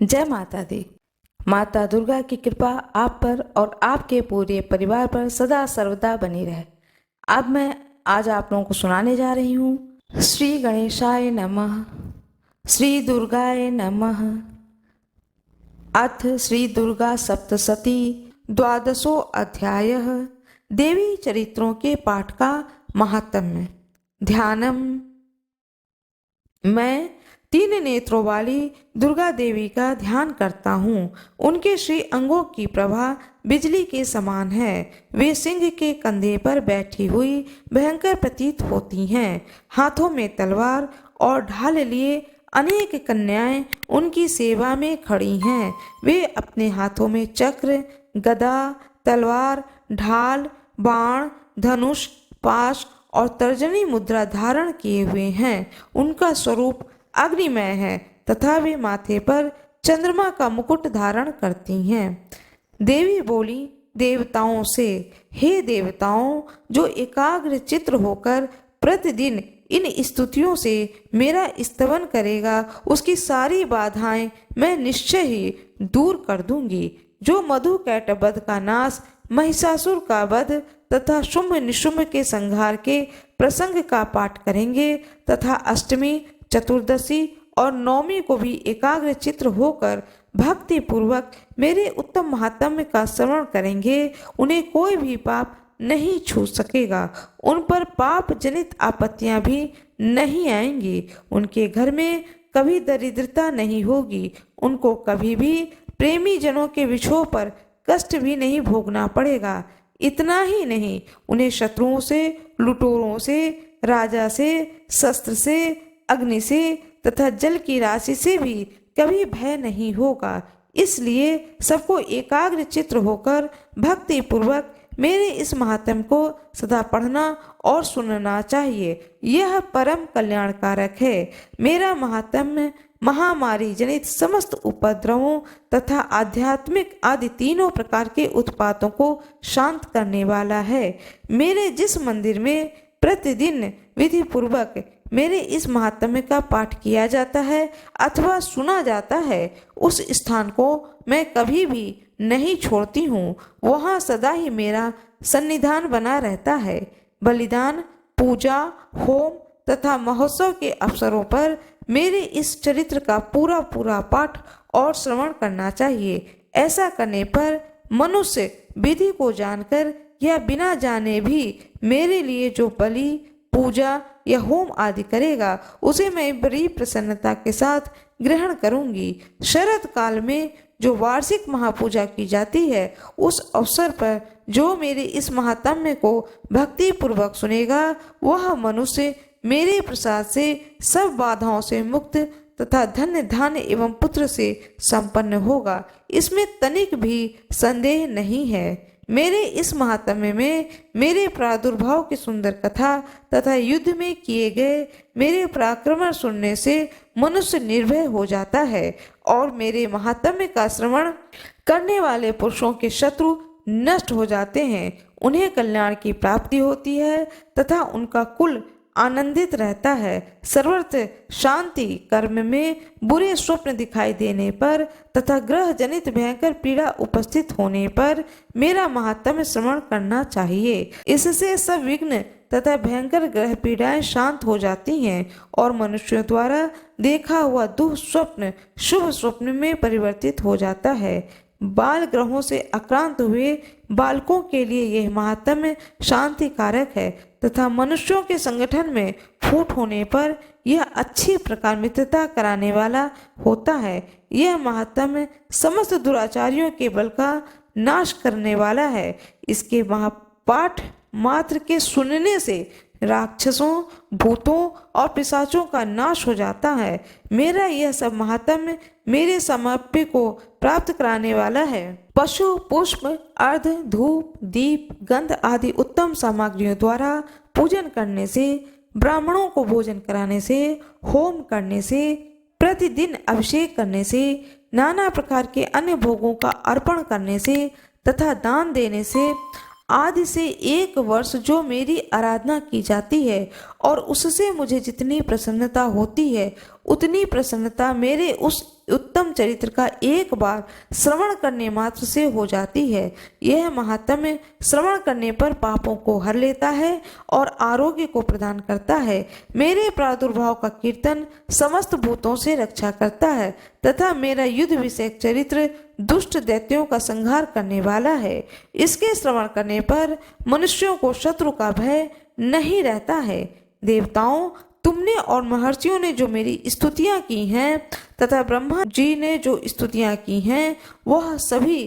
जय माता दी। माता दुर्गा की कृपा आप पर और आपके पूरे परिवार पर सदा सर्वदा बनी रहे। अब मैं आज आप लोगों को सुनाने जा रही हूँ श्री गणेशाय नमः, श्री दुर्गाय नमः। अथ श्री दुर्गा सप्तशती द्वादशो अध्यायः। देवी चरित्रों के पाठ का महात्म्य। ध्यानम। मैं 3 नेत्रों वाली दुर्गा देवी का ध्यान करता हूँ। उनके श्री अंगों की प्रभा बिजली के समान है। वे सिंह के कंधे पर बैठी हुई भयंकर प्रतीत होती हैं। हाथों में तलवार और ढाल लिए अनेक कन्याएं उनकी सेवा में खड़ी हैं। वे अपने हाथों में चक्र, गदा, तलवार, ढाल, बाण, धनुष, पाश और तर्जनी मुद्रा धारण किए हुए हैं। उनका स्वरूप अग्निमय है तथा वे माथे पर चंद्रमा का मुकुट धारण करती हैं। देवी बोली देवताओं से, हे देवताओं, जो एकाग्र चित्र होकर प्रतिदिन इन स्तुतियों से मेरा स्तवन करेगा, उसकी सारी बाधाएं मैं निश्चय ही दूर कर दूंगी। जो मधु कैटवध का नाश, महिषासुर का वध तथा शुंभ निशुंभ के संहार के प्रसंग का पाठ करेंगे तथा अष्टमी, चतुर्दशी और नवमी को भी एकाग्र चित्र होकर भक्ति पूर्वक मेरे उत्तम महात्म्य का श्रवण करेंगे, उन्हें कोई भी पाप नहीं छू सकेगा। उन पर पाप जनित आपत्तियां भी नहीं आएंगी। उनके घर में कभी दरिद्रता नहीं होगी। उनको कभी भी प्रेमी जनों के विछोह पर कष्ट भी नहीं भोगना पड़ेगा। इतना ही नहीं, उन्हें शत्रुओं से, लुटेरों से, राजा से, शस्त्र से, अग्नि से तथा जल की राशि से भी कभी भय नहीं होगा। इसलिए सबको एकाग्र चित्र होकर भक्ति पूर्वक मेरे इस महात्म्य को सदा पढ़ना और सुनना चाहिए। यह परम कल्याणकारक है। मेरा महात्म्य महामारी जनित समस्त उपद्रवों तथा आध्यात्मिक आदि तीनों प्रकार के उत्पातों को शांत करने वाला है। मेरे जिस मंदिर में प्रतिदिन विधि पूर्वक मेरे इस महात्म्य का पाठ किया जाता है अथवा सुना जाता है, उस स्थान को मैं कभी भी नहीं छोड़ती हूँ। वहाँ सदा ही मेरा सन्निधान बना रहता है। बलिदान, पूजा, होम तथा महोत्सव के अवसरों पर मेरे इस चरित्र का पूरा पूरा पाठ और श्रवण करना चाहिए। ऐसा करने पर मनुष्य विधि को जानकर या बिना जाने भी मेरे लिए जो बलि, पूजा या होम आदि करेगा, उसे मैं बड़ी प्रसन्नता के साथ ग्रहण करूंगी। शरद काल में जो वार्षिक महापूजा की जाती है, उस अवसर पर जो मेरे इस महात्म्य को भक्ति पूर्वक सुनेगा, वह मनुष्य मेरे प्रसाद से सब बाधाओं से मुक्त तथा धन्य धान्य एवं पुत्र से संपन्न होगा। इसमें तनिक भी संदेह नहीं है। मेरे इस महात्म्य में मेरे प्रादुर्भाव की सुंदर कथा तथा युद्ध में किए गए मेरे पराक्रम सुनने से मनुष्य निर्भय हो जाता है और मेरे महात्म्य का श्रवण करने वाले पुरुषों के शत्रु नष्ट हो जाते हैं। उन्हें कल्याण की प्राप्ति होती है तथा उनका कुल आनंदित रहता है। सर्वत्र शांति। कर्म में बुरे स्वप्न दिखाई देने पर तथा ग्रह जनित भयंकर पीड़ा उपस्थित होने पर मेरा महात्म्य श्रवण करना चाहिए। इससे सब विघ्न तथा भयंकर ग्रह पीड़ाएं शांत हो जाती हैं और मनुष्यों द्वारा देखा हुआ दुःस्वप्न शुभ स्वप्न में परिवर्तित हो जाता है। बाल ग्रहों से आक्रांत हुए बालकों के लिए यह महात्म्य शांति कारक है तथा मनुष्यों के संगठन में फूट होने पर यह अच्छी प्रकार मित्रता कराने वाला होता है। यह महात्म्य समस्त दुराचारियों के बल का नाश करने वाला है। इसके महापाठ मात्र के सुनने से राक्षसों, भूतों और पिशाचों का नाश हो जाता है। मेरा यह सब महात्म्य मेरे समर्प्य को प्राप्त कराने वाला है। पशु, पुष्प, अर्ध, धूप, दीप, गंध आदि उत्तम सामग्रियों द्वारा पूजन करने से, ब्राह्मणों को भोजन कराने से, होम करने से, प्रतिदिन अभिषेक करने से, नाना प्रकार के अन्य भोगों का अर्पण करने से तथा दान देने से आदि से 1 वर्ष जो मेरी आराधना की जाती है और उससे मुझे जितनी प्रसन्नता होती है उतनी प्रसन्नता मेरे उस उत्तम चरित्र का एक बार श्रवण करने मात्र से हो जाती है। यह महात्म्य श्रवण करने पर पापों को हर लेता है और आरोग्य को प्रदान करता है। मेरे प्रादुर्भाव का कीर्तन समस्त भूतों से रक्षा करता है तथा मेरा युद्ध विषयक चरित्र दुष्ट दैत्यों का संहार करने वाला है। इसके श्रवण करने पर मनुष्यों को शत्रु का भय नहीं रहता है। देवताओं, तुमने और महर्षियों ने जो मेरी स्तुतियां की हैं तथा ब्रह्मा जी ने जो स्तुतियां की हैं वह सभी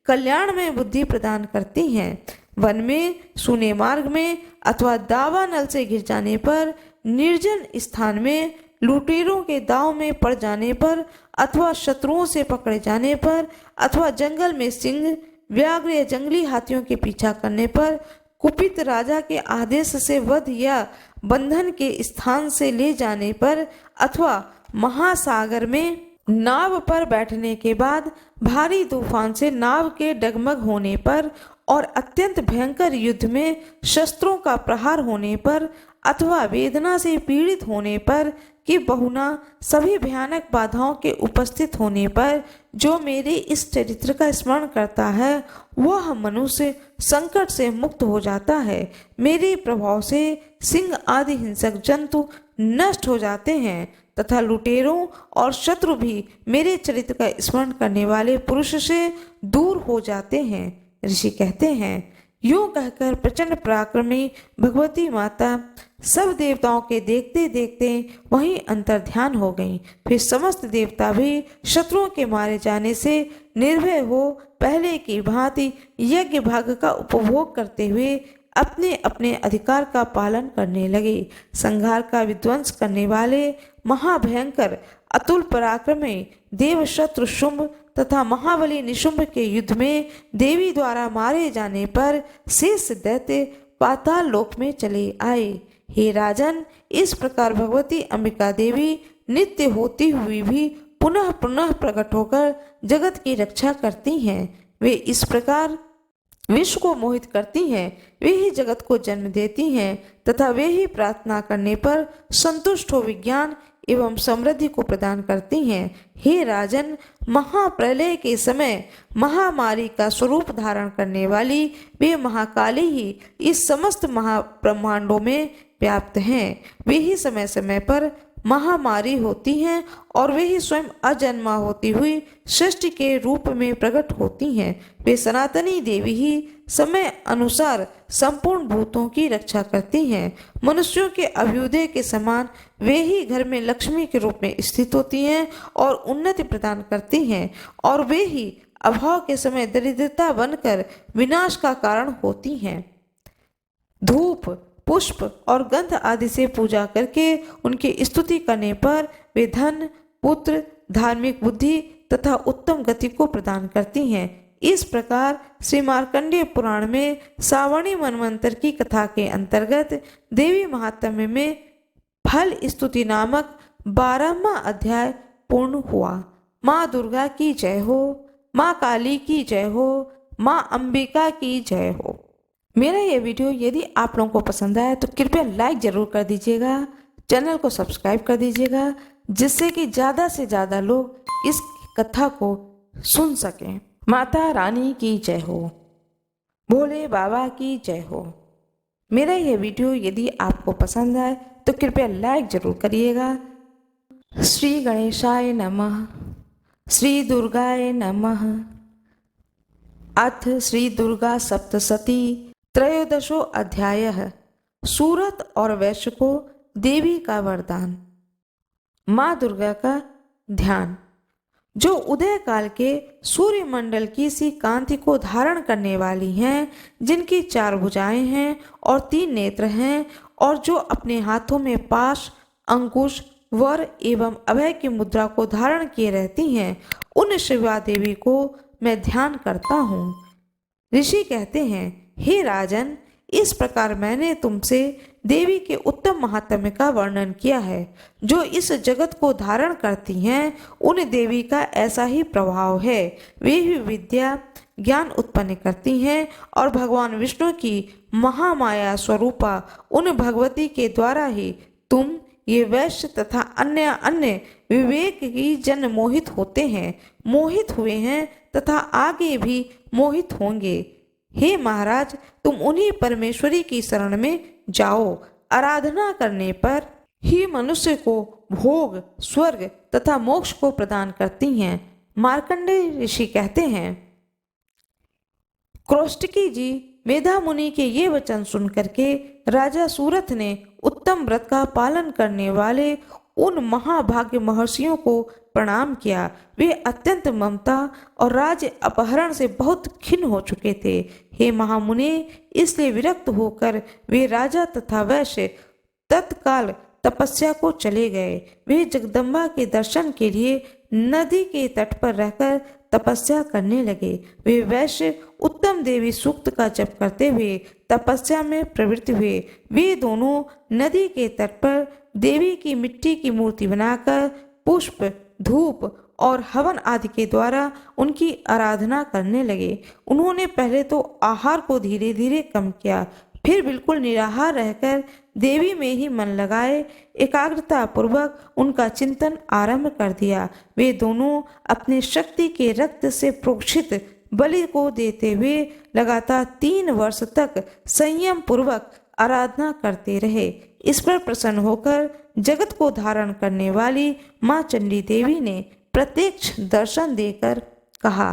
कल्याण में बुद्धि प्रदान करती हैं। वन में, सूने मार्ग में अथवा दावानल से घिर जाने पर, निर्जन स्थान में, लुटेरों के दाव में पड़ जाने पर अथवा शत्रुओं से पकड़े जाने पर अथवा जंगल में सिंह, व्याघ्र या जंगली हाथियों के पीछा करने पर, कुपित राजा के आदेश से वध या बंधन के स्थान से ले जाने पर अथवा महासागर में नाव पर बैठने के बाद भारी तूफान से नाव के डगमग होने पर और अत्यंत भयंकर युद्ध में शस्त्रों का प्रहार होने पर अथवा वेदना से पीड़ित होने पर कि बहुना सभी भयानक बाधाओं के उपस्थित होने पर जो मेरे इस चरित्र का स्मरण करता है वह मनुष्य संकट से मुक्त हो जाता है। मेरे प्रभाव से सिंह आदि हिंसक जंतु नष्ट हो जाते हैं तथा लुटेरों और शत्रु भी मेरे चरित्र का स्मरण करने वाले पुरुष से दूर हो जाते हैं। ऋषि कहते हैं, यूं कहकर प्रचंड पराक्रमी भगवती माता सब देवताओं के देखते देखते वहीं अंतर ध्यान हो गईं। फिर समस्त देवता भी शत्रुओं के मारे जाने से निर्भय हो पहले की भांति यज्ञ भाग का उपभोग करते हुए अपने अपने अधिकार का पालन करने लगे। संहार का विध्वंस करने वाले महाभयंकर अतुल पराक्रमी देव शत्रु शुंभ तथा महाबली निशुंभ के युद्ध में देवी द्वारा मारे जाने पर शेष दैत्य पाताल लोक में चले आए। हे राजन, इस प्रकार भगवती अंबिका देवी नित्य होती हुई भी पुनः पुनः प्रकट होकर जगत की रक्षा करती हैं। वे इस प्रकार विश्व को मोहित करती हैं, वे ही जगत को जन्म देती हैं तथा वे ही प्रार्थना करने पर संतुष्ट हो विज्ञान एवं समृद्धि को प्रदान करती हैं। हे राजन, महाप्रलय के समय महामारी का स्वरूप धारण करने वाली वे महाकाली ही इस समस्त महाब्रह्मांडों में व्याप्त हैं। वे ही समय समय पर महामारी होती हैं और वे ही स्वयं अजन्मा होती हुई सृष्टि के रूप में प्रकट होती हैं। वे सनातनी देवी ही समय अनुसार संपूर्ण भूतों की रक्षा करती हैं। मनुष्यों के अभ्युदय के समान वे ही घर में लक्ष्मी के रूप में स्थित होती हैं और उन्नति प्रदान करती हैं और वे ही अभाव के समय दरिद्रता बनकर विनाश का कारण होती हैं। धूप, पुष्प और गंध आदि से पूजा करके उनकी स्तुति करने पर वे धन, पुत्र, धार्मिक बुद्धि तथा उत्तम गति को प्रदान करती हैं। इस प्रकार श्री मार्कंडेय पुराण में सावणी मनवंतर की कथा के अंतर्गत देवी महात्म्य में फल स्तुति नामक 12वां अध्याय पूर्ण हुआ। माँ दुर्गा की जय हो, माँ काली की जय हो, माँ अंबिका की जय हो। मेरा ये वीडियो यदि आप लोगों को पसंद आया तो कृपया लाइक जरूर कर दीजिएगा, चैनल को सब्सक्राइब कर दीजिएगा जिससे कि ज़्यादा से ज़्यादा लोग इस कथा को सुन सकें। माता रानी की जय हो, भोले बाबा की जय हो। मेरा ये वीडियो यदि आपको पसंद आए तो कृपया लाइक जरूर करिएगा। श्री गणेशाय नमः, श्री दुर्गाय नमः। अथ श्री दुर्गा सप्तशती त्रयोदशो अध्यायः। सूरत और वैश्य को देवी का वरदान। माँ दुर्गा का ध्यान। जो उदय काल के सूर्य मंडल की सी कांति को धारण करने वाली हैं, जिनकी 4 भुजाएं हैं और 3 नेत्र हैं और जो अपने हाथों में पाश, अंकुश, वर एवं अभय की मुद्रा को धारण किए रहती हैं, उन शिवा देवी को मैं ध्यान करता हूँ। ऋषि कहते हैं, हे राजन, इस प्रकार मैंने तुमसे देवी के उत्तम महात्म्य का वर्णन किया है। जो इस जगत को धारण करती हैं, उन देवी का ऐसा ही प्रभाव है। वे ही विद्या, ज्ञान उत्पन्न करती हैं और भगवान विष्णु की महामाया स्वरूपा उन भगवती के द्वारा ही तुम ये वैश्य तथा अन्य अन्य विवेक की जन मोहित होते हैं, मोहित हुए हैं तथा आगे भी मोहित होंगे। हे महाराज, तुम उन्हीं परमेश्वरी की शरण में जाओ। आराधना करने पर ही मनुष्य को भोग, स्वर्ग तथा मोक्ष को प्रदान करती हैं। मार्कंडेय ऋषि कहते हैं, क्रोष्टकी जी मेधा मुनि के ये वचन सुन करके राजा सूरथ ने उत्तम व्रत का पालन करने वाले उन महाभाग्य महर्षियों को प्रणाम किया। वे अत्यंत ममता और राज्य अपहरण से बहुत खिन्न हो चुके थे। हे महामुने, इसलिए विरक्त होकर वे राजा तथा वैश्य तत्काल तपस्या को चले गए। वे जगदम्बा के दर्शन के लिए नदी के तट पर रहकर तपस्या करने लगे। वे वैश्य उत्तम देवी सूक्त का जप करते हुए तपस्या में प्रवृत्त हुए। वे दोनों नदी के तट पर देवी की मिट्टी की मूर्ति बनाकर पुष्प, धूप और हवन आदि के द्वारा उनकी आराधना करने लगे। उन्होंने पहले तो आहार को धीरे धीरे कम किया, फिर बिल्कुल निराहार रहकर देवी में ही मन लगाए एकाग्रता पूर्वक उनका चिंतन आरंभ कर दिया। वे दोनों अपने शक्ति के रक्त से प्रोक्षित बलि को देते हुए लगातार 3 वर्ष तक संयम पूर्वक आराधना करते रहे। इस पर प्रसन्न होकर जगत को धारण करने वाली माँ चंडी देवी ने प्रत्यक्ष दर्शन देकर कहा।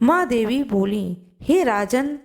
माँ देवी बोली, हे राजन,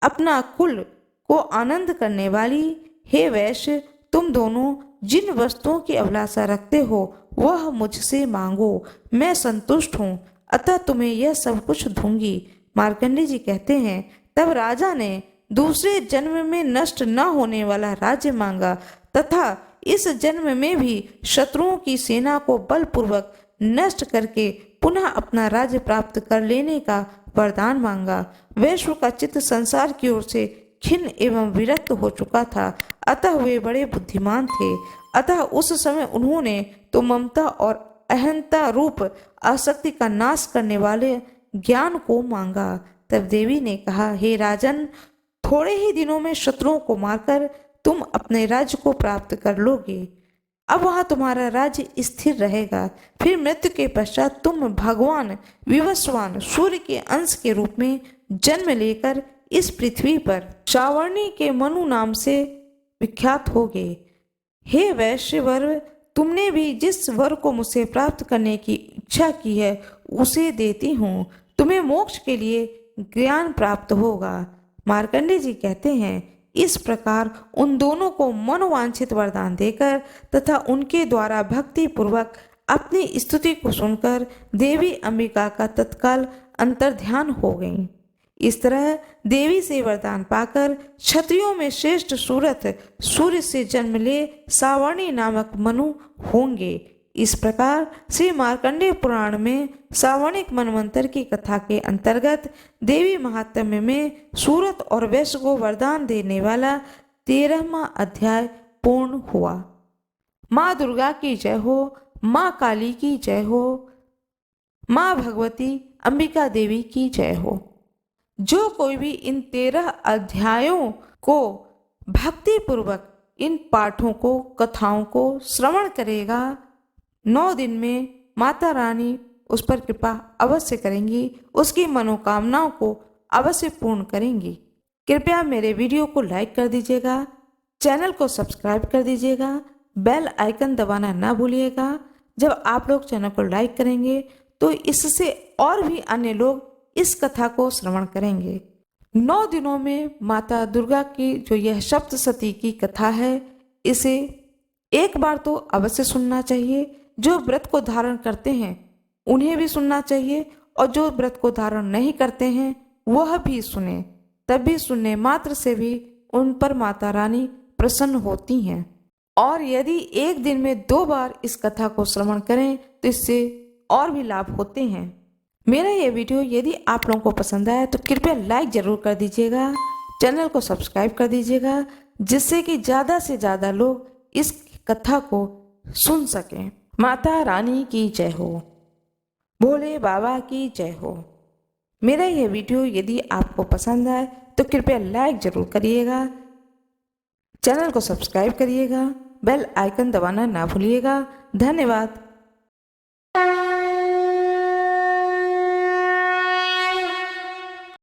अपना कुल को आनंद करने वाली, हे वैश्य, तुम दोनों जिन वस्तुओं की अभिलाषा रखते हो वह मुझसे मांगो, मैं संतुष्ट हूँ, अतः तुम्हें यह सब कुछ दूंगी। मार्कंडेय जी कहते हैं, तब राजा ने दूसरे जन्म में नष्ट न होने वाला राज्य मांगा तथा इस जन्म में भी शत्रुओं की सेना को बलपूर्वक नष्ट करके पुनः अपना राज्य प्राप्त कर लेने का वरदान मांगा। वैश्व का चित्त संसार की ओर से खिन्न एवं विरक्त हो चुका था, अतः वे बड़े बुद्धिमान थे। अतः उस समय उन्होंने तो ममता और अहंता रूप आसक्ति का नाश करने वाले ज्ञान को मांगा। तब देवी ने कहा, हे राजन, थोड़े ही दिनों में शत्रुओं को मारकर तुम अपने राज्य को प्राप्त कर लोगे। अब वहां तुम्हारा राज्य स्थिर रहेगा। फिर मृत्यु के पश्चात तुम भगवान विवस्वान सूर्य के अंश के रूप में जन्म लेकर इस पृथ्वी पर सावर्णी के मनु नाम से विख्यात होगे। हे वैश्यवर, तुमने भी जिस वर को मुझसे प्राप्त करने की इच्छा की है उसे देती हूँ। तुम्हें मोक्ष के लिए ज्ञान प्राप्त होगा। मार्कंडेय जी कहते हैं, इस प्रकार उन दोनों को मनोवांछित वरदान देकर तथा उनके द्वारा भक्ति पूर्वक अपनी स्तुति को सुनकर देवी अंबिका का तत्काल अंतर्ध्यान हो गई। इस तरह देवी से वरदान पाकर क्षत्रियों में श्रेष्ठ सूरथ सूर्य से जन्म ले सावर्णी नामक मनु होंगे। इस प्रकार श्री मार्कंडेय पुराण में सावर्णिक मनवंतर की कथा के अंतर्गत देवी महात्म्य में सूरत और वैश्य को वरदान देने वाला 13वां अध्याय पूर्ण हुआ। माँ दुर्गा की जय हो, माँ काली की जय हो, माँ भगवती अंबिका देवी की जय हो। जो कोई भी इन 13 अध्यायों को भक्ति पूर्वक इन पाठों को, कथाओं को श्रवण करेगा, 9 दिन में माता रानी उस पर कृपा अवश्य करेंगी, उसकी मनोकामनाओं को अवश्य पूर्ण करेंगी। कृपया मेरे वीडियो को लाइक कर दीजिएगा, चैनल को सब्सक्राइब कर दीजिएगा, बेल आइकन दबाना ना भूलिएगा। जब आप लोग चैनल को लाइक करेंगे तो इससे और भी अन्य लोग इस कथा को श्रवण करेंगे। 9 दिनों में माता दुर्गा की जो यह सप्तशती की कथा है, इसे एक बार तो अवश्य सुनना चाहिए। जो व्रत को धारण करते हैं उन्हें भी सुनना चाहिए और जो व्रत को धारण नहीं करते हैं वह भी सुने। तब भी सुनने मात्र से भी उन पर माता रानी प्रसन्न होती हैं। और यदि एक दिन में 2 बार इस कथा को श्रवण करें तो इससे और भी लाभ होते हैं। मेरा यह वीडियो यदि आप लोगों को पसंद आया तो कृपया लाइक जरूर कर दीजिएगा, चैनल को सब्सक्राइब कर दीजिएगा, जिससे कि ज़्यादा से ज़्यादा लोग इस कथा को सुन सकें। माता रानी की जय हो, भोले बाबा की जय हो। मेरा यह वीडियो यदि आपको पसंद आए तो कृपया लाइक जरूर करिएगा, चैनल को सब्सक्राइब करिएगा, बेल आइकन दबाना ना भूलिएगा। धन्यवाद।